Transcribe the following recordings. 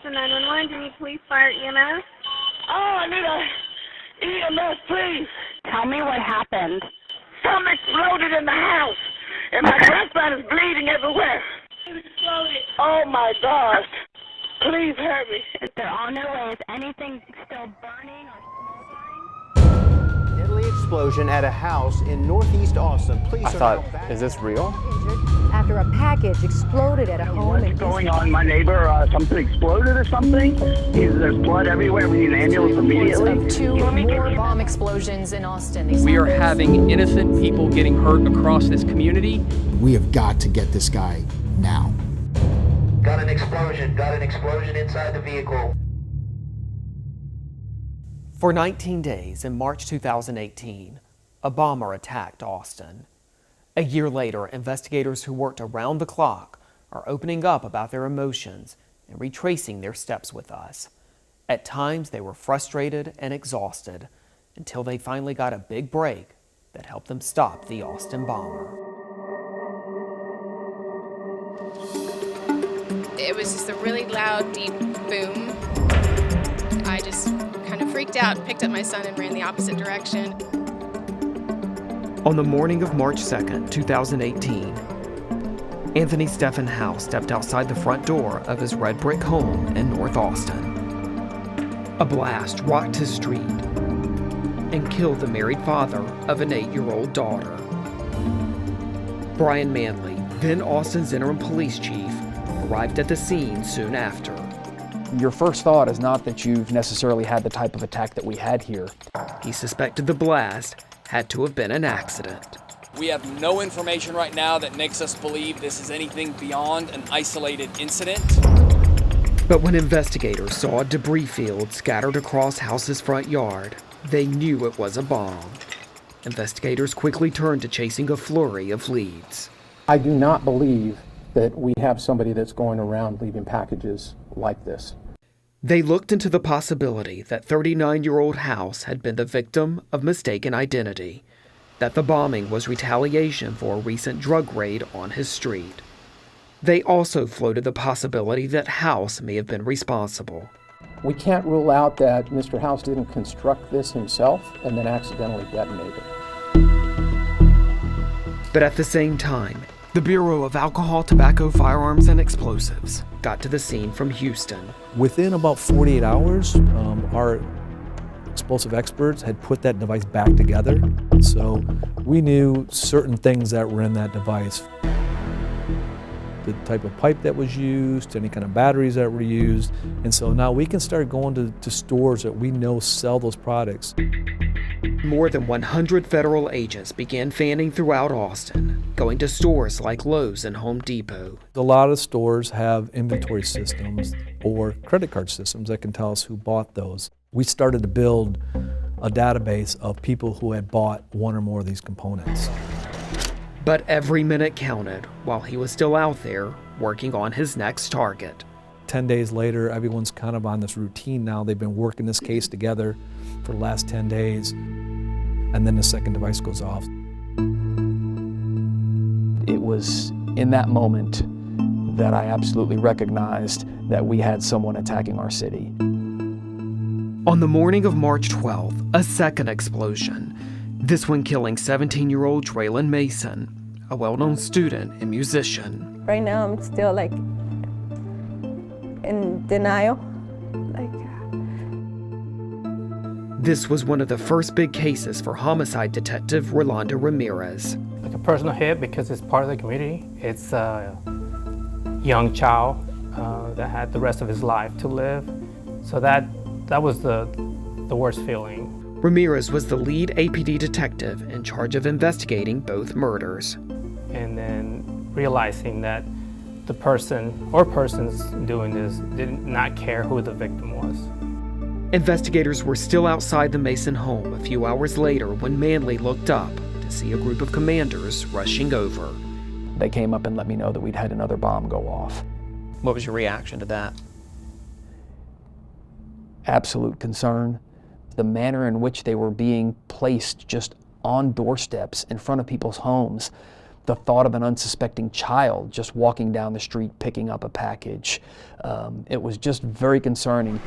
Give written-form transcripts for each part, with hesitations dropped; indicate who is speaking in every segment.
Speaker 1: Austin 911. Can you please fire EMS?
Speaker 2: Oh, I need a EMS, please.
Speaker 3: Tell me what happened.
Speaker 2: Something exploded in the house, and my grandson is bleeding everywhere. It exploded. Oh, my gosh. Please help me.
Speaker 3: Is there on their way? Is anything still burning or smoldering?
Speaker 4: Deadly explosion at a house in northeast Austin. Police
Speaker 5: I thought, is this real?
Speaker 6: After a package exploded at a home in
Speaker 7: What's going on? My neighbor, something exploded or something? There's blood everywhere. We need an ambulance immediately.
Speaker 8: Of two more bomb explosions in Austin.
Speaker 5: We are having innocent people getting hurt across this community.
Speaker 9: We have got to get this guy now.
Speaker 10: Got an explosion inside the vehicle.
Speaker 11: For 19 days in March 2018, a bomber attacked Austin. A year later, investigators who worked around the clock are opening up about their emotions and retracing their steps with us. At times, they were frustrated and exhausted until they finally got a big break that helped them stop the Austin bomber.
Speaker 12: It was just a really loud, deep boom. I just kind of freaked out, picked up my son, and ran the opposite direction.
Speaker 11: On the morning of March 2nd, 2018, Anthony Stephen Howe stepped outside the front door of his red brick home in North Austin. A blast rocked his street and killed the married father of an 8-year-old daughter. Brian Manley, then Austin's interim police chief, arrived at the scene soon after.
Speaker 5: Your first thought is not that you've necessarily had the type of attack that we had here.
Speaker 11: He suspected the blast had to have been an accident.
Speaker 13: We have no information right now that makes us believe this is anything beyond an isolated incident.
Speaker 11: But when investigators saw a debris field scattered across House's front yard, they knew it was a bomb. Investigators quickly turned to chasing a flurry of leads.
Speaker 14: I do not believe that we have somebody that's going around leaving packages like this.
Speaker 11: They looked into the possibility that 39-year-old House had been the victim of mistaken identity, that the bombing was retaliation for a recent drug raid on his street. They also floated the possibility that House may have been responsible.
Speaker 14: We can't rule out that Mr. House didn't construct this himself and then accidentally detonate it.
Speaker 11: But at the same time, the Bureau of Alcohol, Tobacco, Firearms, and Explosives got to the scene from Houston.
Speaker 15: Within about 48 hours, our explosive experts had put that device back together. So we knew certain things that were in that device. The type of pipe that was used, any kind of batteries that were used. And so now we can start going to stores that we know sell those products.
Speaker 11: More than 100 federal agents began fanning throughout Austin, going to stores like Lowe's and Home Depot.
Speaker 15: A lot of stores have inventory systems or credit card systems that can tell us who bought those. We started to build a database of people who had bought one or more of these components.
Speaker 11: But every minute counted while he was still out there working on his next target.
Speaker 15: 10 days later, everyone's kind of on this routine now. They've been working this case together for the last 10 days. And then the second device goes off.
Speaker 5: It was in that moment that I absolutely recognized that we had someone attacking our city.
Speaker 11: On the morning of March 12th, a second explosion, this one killing 17-year-old Traylon Mason, a well-known student and musician.
Speaker 16: Right now I'm still like in denial.
Speaker 11: This was one of the first big cases for homicide detective Rolando Ramirez.
Speaker 17: Like a personal hit because it's part of the community. It's a young child that had the rest of his life to live. So that was the worst feeling.
Speaker 11: Ramirez was the lead APD detective in charge of investigating both murders.
Speaker 17: And then realizing that the person or persons doing this did not care who the victim was.
Speaker 11: Investigators were still outside the Mason home a few hours later when Manley looked up to see a group of commanders rushing over.
Speaker 5: They came up and let me know that we'd had another bomb go off.
Speaker 11: What was your reaction to that?
Speaker 5: Absolute concern. The manner in which they were being placed just on doorsteps in front of people's homes. the thought of an unsuspecting child just walking down the street picking up a package. It was just very concerning.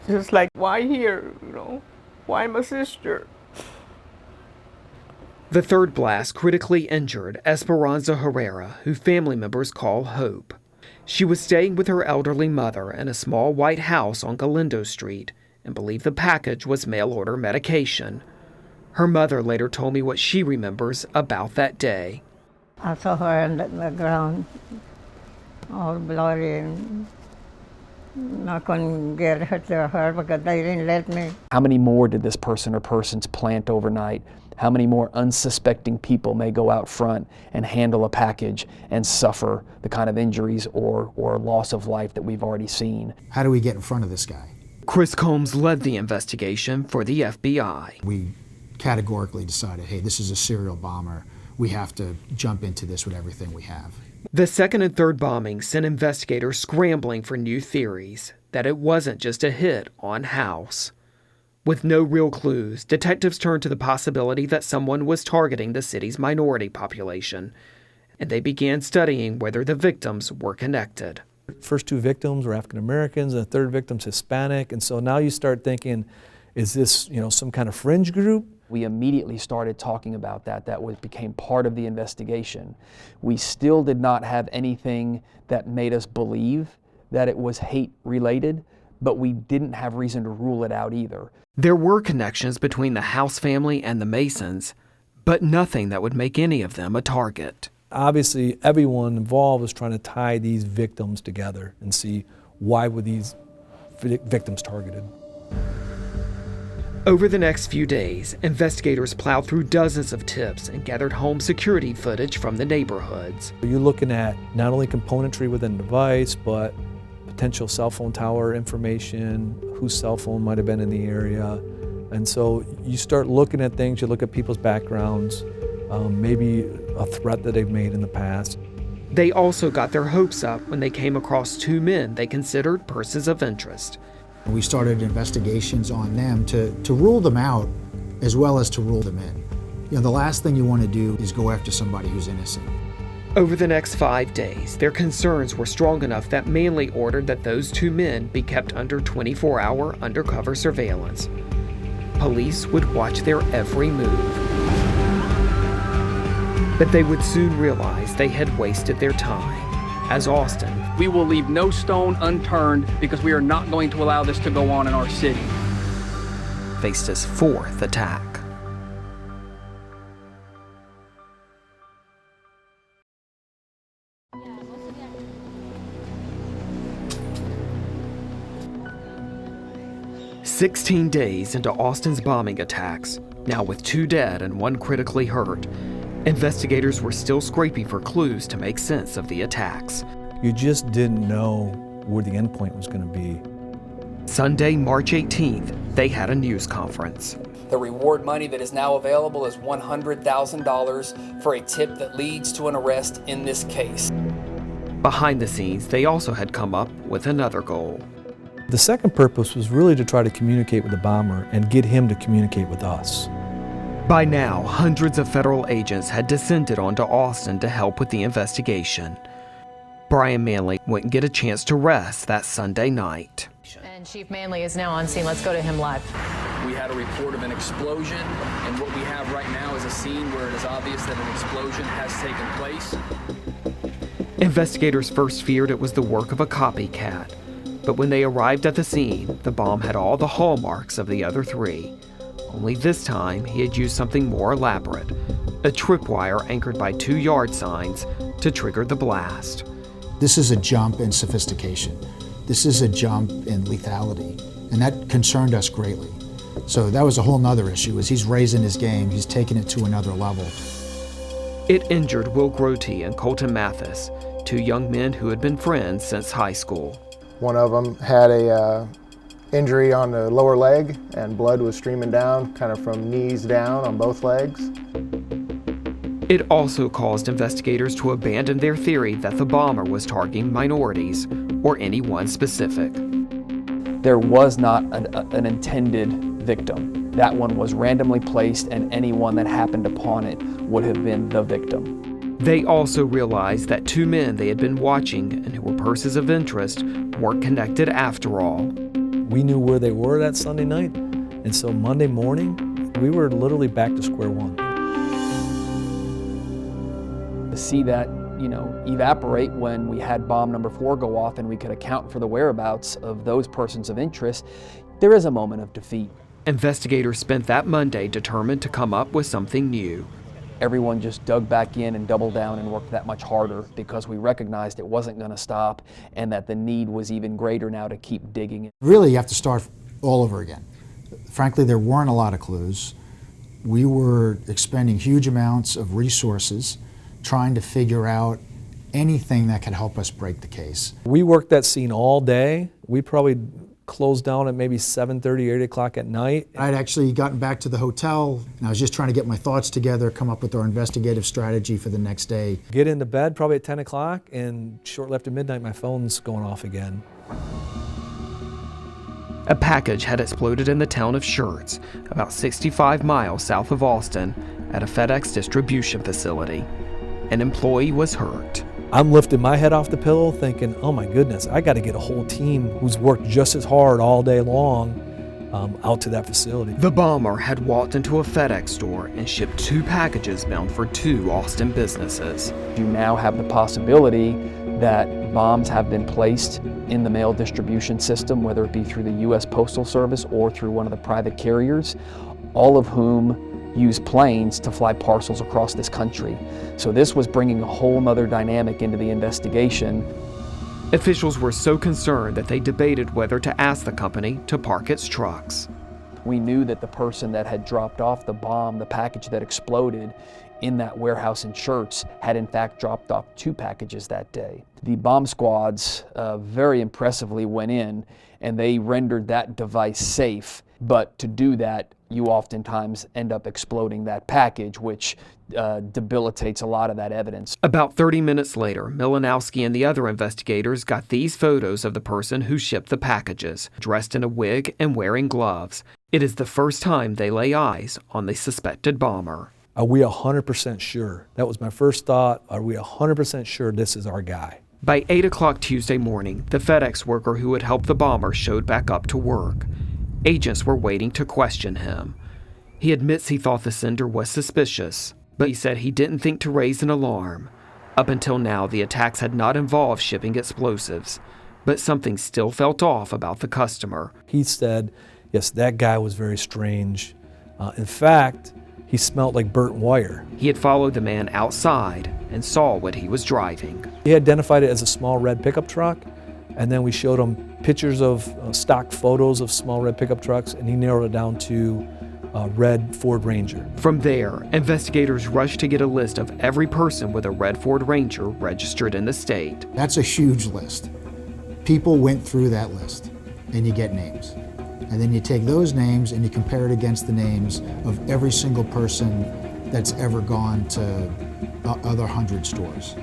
Speaker 17: Just like, why here, you know? Why my sister?
Speaker 11: The third blast critically injured Esperanza Herrera, who family members call Hope. She was staying with her elderly mother in a small white house on Galindo Street and believed the package was mail-order medication. Her mother later told me what she remembers about that day.
Speaker 16: I saw her on the ground, all bloody, and I couldn't get her to her because they didn't let me.
Speaker 5: How many more did this person or persons plant overnight? How many more unsuspecting people may go out front and handle a package and suffer the kind of injuries or loss of life that we've already seen?
Speaker 9: How do we get in front of this guy?
Speaker 11: Chris Combs led the investigation for the FBI.
Speaker 9: We categorically decided, hey, this is a serial bomber. We have to jump into this with everything we have.
Speaker 11: The second and third bombings sent investigators scrambling for new theories, that it wasn't just a hit on house. With no real clues, detectives turned to the possibility that someone was targeting the city's minority population, and they began studying whether the victims were connected.
Speaker 15: First two victims were African Americans, and the third victim's Hispanic, and so now you start thinking, is this, some kind of fringe group?
Speaker 5: We immediately started talking about that. Became part of the investigation. We still did not have anything that made us believe that it was hate related, but we didn't have reason to rule it out either.
Speaker 11: There were connections between the House family and the Masons, but nothing that would make any of them a target.
Speaker 15: Obviously, everyone involved was trying to tie these victims together and see why were these victims targeted.
Speaker 11: Over the next few days, investigators plowed through dozens of tips and gathered home security footage from the neighborhoods.
Speaker 15: You're looking at not only componentry within the device, but potential cell phone tower information, whose cell phone might have been in the area. And so you start looking at things, you look at people's backgrounds, maybe a threat that they've made in the past.
Speaker 11: They also got their hopes up when they came across two men they considered persons of interest.
Speaker 9: We started investigations on them to rule them out as well as to rule them in. The last thing you want to do is go after somebody who's innocent.
Speaker 11: Over the next 5 days, their concerns were strong enough that Manley ordered that those two men be kept under 24-hour undercover surveillance. Police would watch their every move. But they would soon realize they had wasted their time. As Austin,
Speaker 13: we will leave no stone unturned because we are not going to allow this to go on in our city.
Speaker 11: Faced his fourth attack. "16 days into Austin's bombing attacks, now with 2 dead and 1 critically hurt, investigators were still scraping for clues to make sense of the attacks.
Speaker 15: You just didn't know where the endpoint was going to be.
Speaker 11: Sunday, March 18th, they had a news conference.
Speaker 13: The reward money that is now available is $100,000 for a tip that leads to an arrest in this case.
Speaker 11: Behind the scenes, they also had come up with another goal.
Speaker 15: The second purpose was really to try to communicate with the bomber and get him to communicate with us.
Speaker 11: By now, hundreds of federal agents had descended onto Austin to help with the investigation. Brian Manley wouldn't get a chance to rest that Sunday night.
Speaker 8: And Chief Manley is now on scene. Let's go to him live.
Speaker 13: We had a report of an explosion, and what we have right now is a scene where it is obvious that an explosion has taken place.
Speaker 11: Investigators first feared it was the work of a copycat, but when they arrived at the scene, the bomb had all the hallmarks of the other 3. Only this time, he had used something more elaborate, a tripwire anchored by 2 yard signs to trigger the blast.
Speaker 9: This is a jump in sophistication. This is a jump in lethality, and that concerned us greatly. So that was a whole nother issue, is he's raising his game, he's taking it to another level.
Speaker 11: It injured Will Grote and Colton Mathis, 2 young men who had been friends since high school.
Speaker 18: One of them had a injury on the lower leg, and blood was streaming down, kind of from knees down on both legs.
Speaker 11: It also caused investigators to abandon their theory that the bomber was targeting minorities or anyone specific.
Speaker 5: There was not an intended victim. That one was randomly placed, and anyone that happened upon it would have been the victim.
Speaker 11: They also realized that two men they had been watching and who were persons of interest weren't connected after all.
Speaker 15: We knew where they were that Sunday night, and so Monday morning, we were literally back to square one.
Speaker 5: To see that, evaporate when we had bomb number 4 go off and we could account for the whereabouts of those persons of interest, there is a moment of defeat.
Speaker 11: Investigators spent that Monday determined to come up with something new.
Speaker 5: Everyone just dug back in and doubled down and worked that much harder because we recognized it wasn't going to stop and that the need was even greater now to keep digging.
Speaker 9: Really, you have to start all over again. Frankly, there weren't a lot of clues. We were expending huge amounts of resources trying to figure out anything that could help us break the case.
Speaker 15: We worked that scene all day. We probably closed down at maybe 7:30, 8 o'clock at night.
Speaker 9: I'd actually gotten back to the hotel and I was just trying to get my thoughts together, come up with our investigative strategy for the next day.
Speaker 15: Get into bed probably at 10 o'clock and shortly after midnight my phone's going off again.
Speaker 11: A package had exploded in the town of Schertz, about 65 miles south of Austin, at a FedEx distribution facility. An employee was hurt.
Speaker 15: I'm lifting my head off the pillow thinking, oh my goodness, I got to get a whole team who's worked just as hard all day long out to that facility.
Speaker 11: The bomber had walked into a FedEx store and shipped 2 packages bound for 2 Austin businesses.
Speaker 5: You now have the possibility that bombs have been placed in the mail distribution system, whether it be through the U.S. Postal Service or through one of the private carriers, all of whom use planes to fly parcels across this country. So this was bringing a whole nother dynamic into the investigation.
Speaker 11: Officials were so concerned that they debated whether to ask the company to park its trucks.
Speaker 5: We knew that the person that had dropped off the bomb, the package that exploded in that warehouse in Schertz, had in fact dropped off 2 packages that day. The bomb squads very impressively went in and they rendered that device safe. But to do that, you oftentimes end up exploding that package, which debilitates a lot of that evidence.
Speaker 11: About 30 minutes later, Milanowski and the other investigators got these photos of the person who shipped the packages, dressed in a wig and wearing gloves. It is the first time they lay eyes on the suspected bomber.
Speaker 15: Are we 100% sure? That was my first thought. Are we 100% sure this is our guy?
Speaker 11: By 8 o'clock Tuesday morning, the FedEx worker who had helped the bomber showed back up to work. Agents were waiting to question him. He admits he thought the sender was suspicious, but he said he didn't think to raise an alarm. Up until now, the attacks had not involved shipping explosives, but something still felt off about the customer.
Speaker 15: He said, yes, that guy was very strange. In fact, he smelled like burnt wire.
Speaker 11: He had followed the man outside and saw what he was driving.
Speaker 15: He identified it as a small red pickup truck, and then we showed him pictures of stock photos of small red pickup trucks, and he narrowed it down to a red Ford Ranger.
Speaker 11: From there, investigators rushed to get a list of every person with a red Ford Ranger registered in the state.
Speaker 9: That's a huge list. People went through that list, and you get names. And then you take those names and you compare it against the names of every single person that's ever gone to other 100 stores.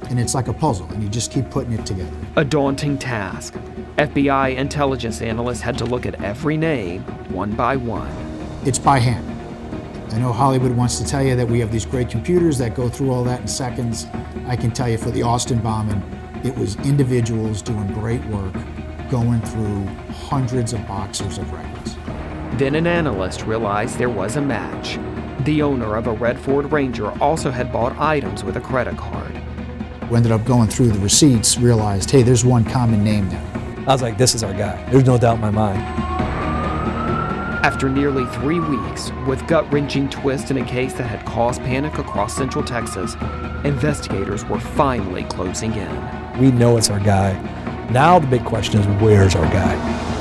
Speaker 9: And it's like a puzzle, and you just keep putting it together.
Speaker 11: A daunting task. FBI intelligence analysts had to look at every name, one by one.
Speaker 9: It's by hand. I know Hollywood wants to tell you that we have these great computers that go through all that in seconds. I can tell you for the Austin bombing, it was individuals doing great work, going through hundreds of boxes of records.
Speaker 11: Then an analyst realized there was a match. The owner of a red Ford Ranger also had bought items with a credit card.
Speaker 9: We ended up going through the receipts, realized, hey, there's one common name there.
Speaker 15: I was like, this is our guy. There's no doubt in my mind.
Speaker 11: After nearly 3 weeks, with gut-wrenching twists in a case that had caused panic across Central Texas, investigators were finally closing in.
Speaker 15: We know it's our guy. Now the big question is, where's our guy?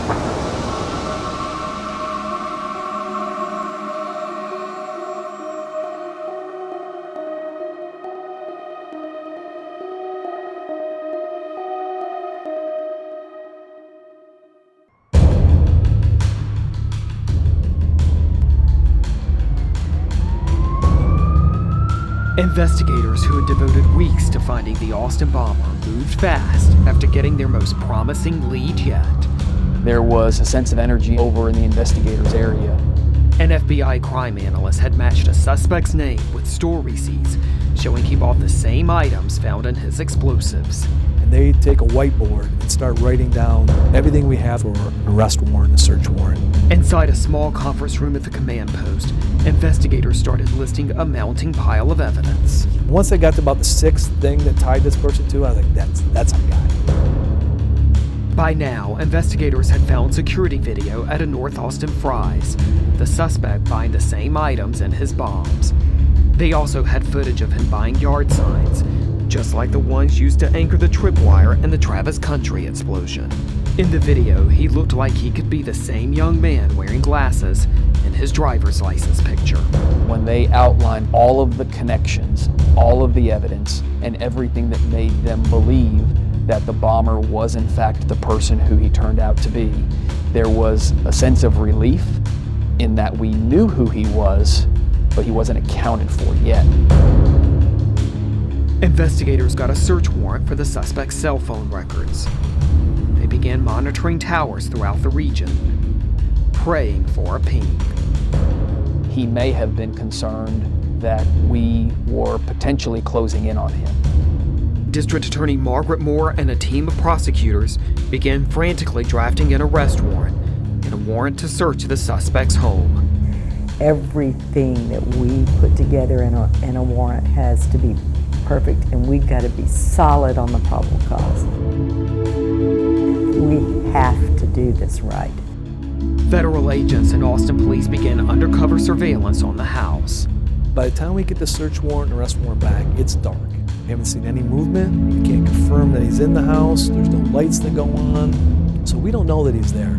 Speaker 11: Investigators who had devoted weeks to finding the Austin bomber moved fast after getting their most promising lead yet.
Speaker 5: There was a sense of energy over in the investigators' area.
Speaker 11: An FBI crime analyst had matched a suspect's name with store receipts showing he bought the same items found in his explosives.
Speaker 15: And they take a whiteboard and start writing down everything we have for an arrest warrant, a search warrant.
Speaker 11: Inside a small conference room at the command post, investigators started listing a mounting pile of evidence.
Speaker 15: Once I got to about the sixth thing that tied this person to, I was like, that's our guy.
Speaker 11: By now, investigators had found security video at a North Austin Fry's, the suspect buying the same items in his bombs. They also had footage of him buying yard signs, just like the ones used to anchor the tripwire in the Travis Country explosion. In the video, he looked like he could be the same young man wearing glasses in his driver's license picture.
Speaker 5: When they outlined all of the connections, all of the evidence, and everything that made them believe that the bomber was in fact the person who he turned out to be, there was a sense of relief in that we knew who he was, but he wasn't accounted for yet.
Speaker 11: Investigators got a search warrant for the suspect's cell phone records. They began monitoring towers throughout the region, praying for a ping.
Speaker 5: He may have been concerned that we were potentially closing in on him.
Speaker 11: District Attorney Margaret Moore and a team of prosecutors began frantically drafting an arrest warrant and a warrant to search the suspect's home.
Speaker 19: Everything that we put together in a warrant has to be perfect, and we've got to be solid on the probable cause. We have to do this right.
Speaker 11: Federal agents and Austin police began undercover surveillance on the house.
Speaker 15: By the time we get the search warrant and arrest warrant back, it's dark. We haven't seen any movement. We can't confirm that he's in the house. There's no lights that go on. So we don't know that he's there.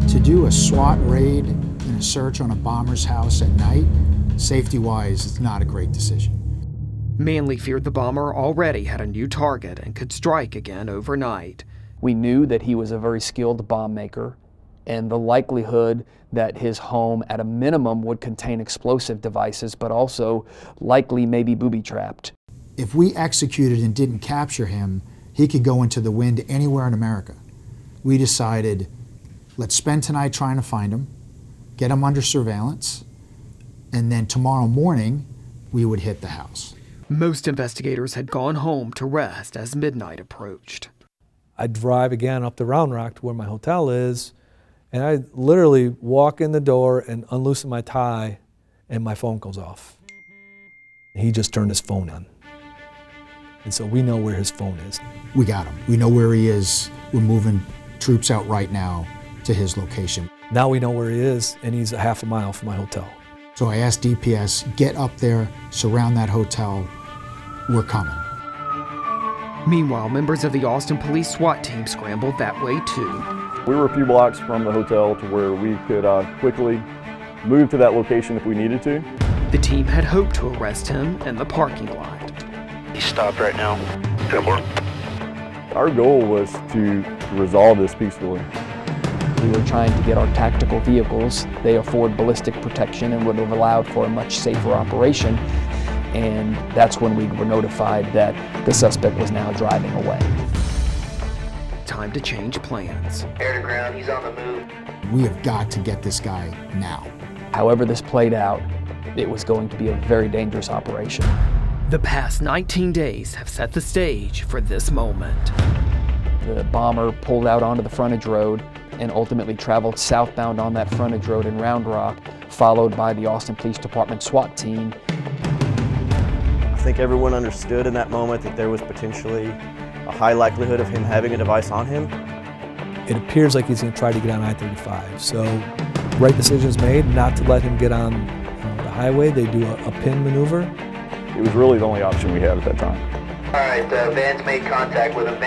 Speaker 9: To do a SWAT raid and a search on a bomber's house at night, safety-wise, it's not a great decision.
Speaker 11: Manley feared the bomber already had a new target and could strike again overnight.
Speaker 5: We knew that he was a very skilled bomb maker, and the likelihood that his home at a minimum would contain explosive devices, but also likely maybe booby-trapped.
Speaker 9: If we executed and didn't capture him, he could go into the wind anywhere in America. We decided, let's spend tonight trying to find him, get him under surveillance, and then tomorrow morning, we would hit the house.
Speaker 11: Most investigators had gone home to rest as midnight approached.
Speaker 15: I drive again up to Round Rock to where my hotel is, and I literally walk in the door and unloosen my tie, and my phone goes off. He just turned his phone on. And so we know where his phone is.
Speaker 9: We got him. We know where he is. We're moving troops out right now to his location.
Speaker 15: Now we know where he is, and he's a half a mile from my hotel.
Speaker 9: So I asked DPS, get up there, surround that hotel. We're coming.
Speaker 11: Meanwhile, members of the Austin Police SWAT team scrambled that way too.
Speaker 20: We were a few blocks from the hotel to where we could quickly move to that location if we needed to.
Speaker 11: The team had hoped to arrest him in the parking lot.
Speaker 10: He's stopped right now.
Speaker 20: Our goal was to resolve this peacefully.
Speaker 5: We were trying to get our tactical vehicles. They afford ballistic protection and would have allowed for a much safer operation. And that's when we were notified that the suspect was now driving away.
Speaker 11: Time to change plans.
Speaker 10: Air to ground, he's on the move.
Speaker 9: We have got to get this guy now.
Speaker 5: However this played out, it was going to be a very dangerous operation.
Speaker 11: The past 19 days have set the stage for this moment.
Speaker 5: The bomber pulled out onto the frontage road and ultimately traveled southbound on that frontage road in Round Rock, followed by the Austin Police Department SWAT team.
Speaker 21: I think everyone understood in that moment that there was potentially a high likelihood of him having a device on him.
Speaker 15: It appears like he's going to try to get on I-35. So right decisions made not to let him get on the highway. They do a pin maneuver.
Speaker 20: It was really the only option we had at that time.
Speaker 10: All right, Vance made contact with him.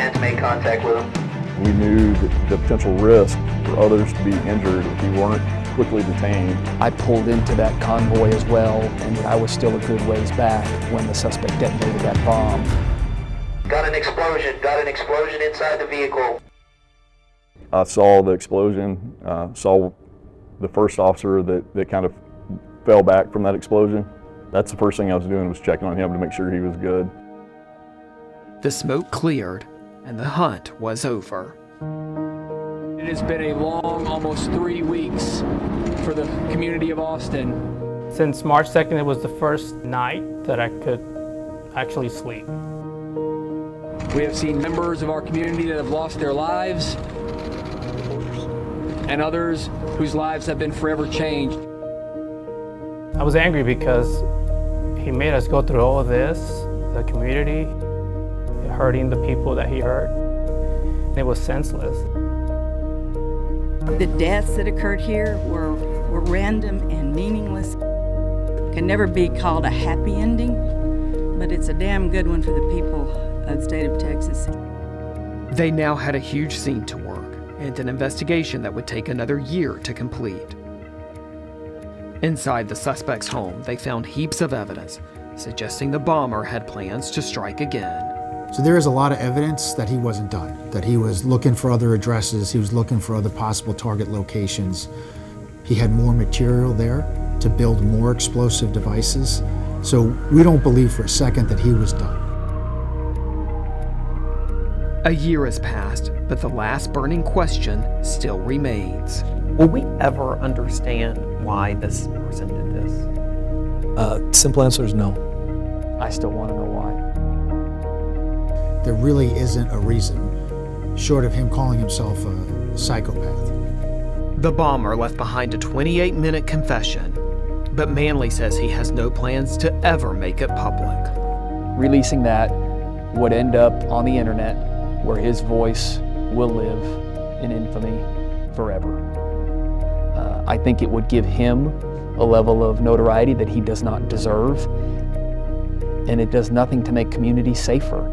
Speaker 20: We knew that the potential risk for others to be injured if we weren't quickly detained.
Speaker 5: I pulled into that convoy as well, and I was still a good ways back when the suspect detonated that bomb.
Speaker 10: Got an explosion inside the vehicle.
Speaker 20: I saw the explosion, saw the first officer that kind of fell back from that explosion. That's the first thing I was doing, was checking on him to make sure he was good.
Speaker 11: The smoke cleared and the hunt was over.
Speaker 13: It has been a long, almost 3 weeks for the community of Austin.
Speaker 17: Since March 2nd, it was the first night that I could actually sleep.
Speaker 13: We have seen members of our community that have lost their lives and others whose lives have been forever changed.
Speaker 17: I was angry because he made us go through all of this, the community, hurting the people that he hurt. And it was senseless.
Speaker 1: The deaths that occurred here were random and meaningless. Can never be called a happy ending, but it's a damn good one for the people of the state of Texas.
Speaker 11: They now had a huge scene to work and an investigation that would take another year to complete. Inside the suspect's home, they found heaps of evidence suggesting the bomber had plans to strike again.
Speaker 9: So there is a lot of evidence that he wasn't done, that he was looking for other addresses, he was looking for other possible target locations. He had more material there to build more explosive devices. So we don't believe for a second that he was done.
Speaker 11: A year has passed, but the last burning question still remains. Will we ever understand why this person did this?
Speaker 15: Simple answer is no.
Speaker 5: I still want to know why.
Speaker 9: There really isn't a reason, short of him calling himself a psychopath.
Speaker 11: The bomber left behind a 28-minute confession, but Manley says he has no plans to ever make it public.
Speaker 5: Releasing that would end up on the internet where his voice will live in infamy forever. I think it would give him a level of notoriety that he does not deserve, and it does nothing to make communities safer.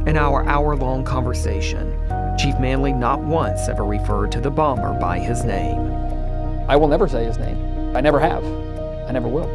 Speaker 11: In our hour-long conversation, Chief Manley not once ever referred to the bomber by his name.
Speaker 5: I will never say his name. I never have. I never will.